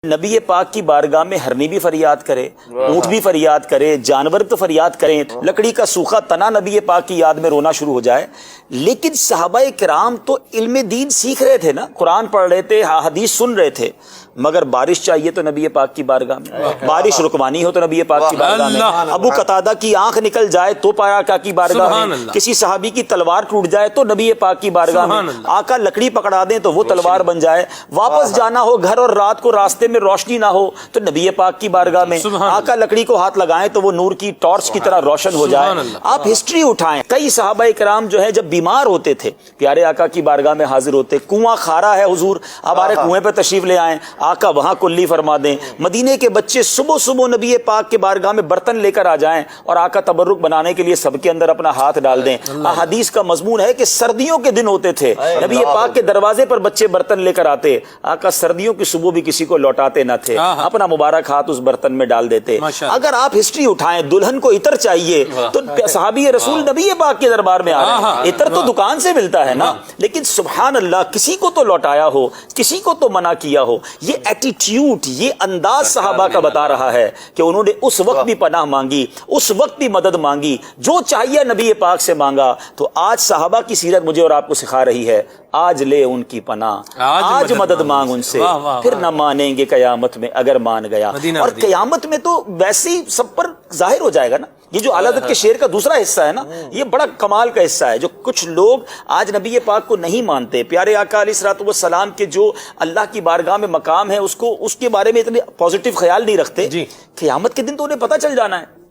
نبی پاک کی بارگاہ میں ہرنی بھی فریاد کرے، اونٹ بھی فریاد کرے، جانور تو فریاد کریں، لکڑی کا سوکھا تنا نبی پاک کی یاد میں رونا شروع ہو جائے۔ لیکن صحابہ کرام تو علم دین سیکھ رہے تھے نا، قرآن پڑھ رہے تھے، حدیث سن رہے تھے، مگر بارش چاہیے تو نبی پاک کی بارگاہ میں، بارش رکوانی ہو تو نبی پاک کی بارگاہ میں، ابو قتادہ کی آنکھ نکل جائے تو آقا کی بارگاہ میں، کسی صحابی کی تلوار ٹوٹ جائے تو نبی پاک کی بارگاہ میں، آقا لکڑی پکڑا دیں تو وہ تلوار بن جائے، واپس جانا ہو گھر اور رات کو راستے میں روشنی نہ ہو تو نبی پاک کی بارگاہ میں، آقا لکڑی کو ہاتھ لگائیں تو وہ نور کی ٹارچ کی طرح روشن ہو جائے۔ آپ ہسٹری اٹھائیں، کئی صحابہ کرام جو ہے جب بیمار ہوتے تھے پیارے آقا کی بارگاہ میں حاضر ہوتے، کنواں کھارا ہے حضور، اب ہمارے کنویں پہ تشریف لے آئیں، آقا وہاں کلی فرما دیں۔ مدینے کے بچے صبح صبح نبی پاک کے بارگاہ میں برتن لے کر آ جائیں اور آقا تبرک بنانے کے لیے سب کے اندر اپنا ہاتھ ڈال دیں۔ احادیث کا مضمون ہے کہ سردیوں کے دن ہوتے تھے، نبی پاک کے دروازے پر بچے برتن لے کر آتے، آقا سردیوں کی صبح بھی کسی کو لوٹاتے نہ تھے، اپنا مبارک ہاتھ اس برتن میں ڈال دیتے۔ اگر آپ ہسٹری اٹھائیں، دلہن کو عطر چاہیے تو صحابی رسول نبی پاک کے دربار میں آ رہے ہیں، عطر تو دکان سے ملتا ہے نا، لیکن سبحان اللہ کسی کو تو لوٹایا ہو، کسی کو تو منع کیا ہو۔ یہ ایٹیٹیوڈ، یہ انداز صحابہ کا بتا رہا ہے کہ انہوں نے اس وقت بھی پناہ مانگی، اس وقت بھی مدد مانگی، جو چاہیے نبی پاک سے مانگا۔ تو آج صحابہ کی سیرت مجھے اور آپ کو سکھا رہی ہے، آج لے ان کی پناہ، آج مدد مانگ ان سے، پھر نہ مانیں گے قیامت میں اگر مان گیا۔ اور قیامت میں تو ویسے ہی سب پر ظاہر ہو جائے گا نا۔ یہ جو اعلیٰ حضرت کے شعر کا دوسرا حصہ ہے نا، یہ بڑا کمال کا حصہ ہے، جو کچھ لوگ آج نبی پاک کو نہیں مانتے، پیارے آقا علیہ الصلوۃ والسلام کے جو اللہ کی بارگاہ میں مقام ہے اس کے بارے میں اتنے پازیٹیو خیال نہیں رکھتے۔ قیامت کے دن تو انہیں پتہ چل جانا ہے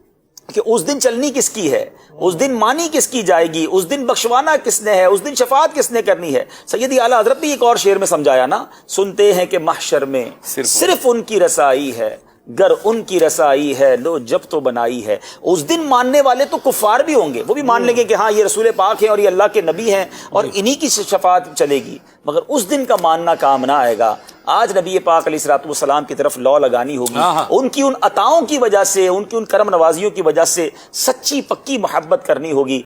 کہ اس دن چلنی کس کی ہے، اس دن مانی کس کی جائے گی، اس دن بخشوانا کس نے ہے، اس دن شفاعت کس نے کرنی ہے۔ سیدی اعلیٰ حضرت بھی ایک اور شعر میں سمجھایا نا، سنتے ہیں کہ محشر میں صرف ان کی رسائی ہے، گر ان کی رسائی ہے لو جب تو بنائی ہے۔ اس دن ماننے والے تو کفار بھی ہوں گے، وہ بھی مان لیں گے کہ ہاں یہ رسول پاک ہیں اور یہ اللہ کے نبی ہیں اور انہی کی شفاعت چلے گی، مگر اس دن کا ماننا کام نہ آئے گا۔ آج نبی پاک علیہ الصلوۃ والسلام کی طرف لو لگانی ہوگی، ان کی ان عطاؤں کی وجہ سے، ان کی ان کرم نوازیوں کی وجہ سے سچی پکی محبت کرنی ہوگی۔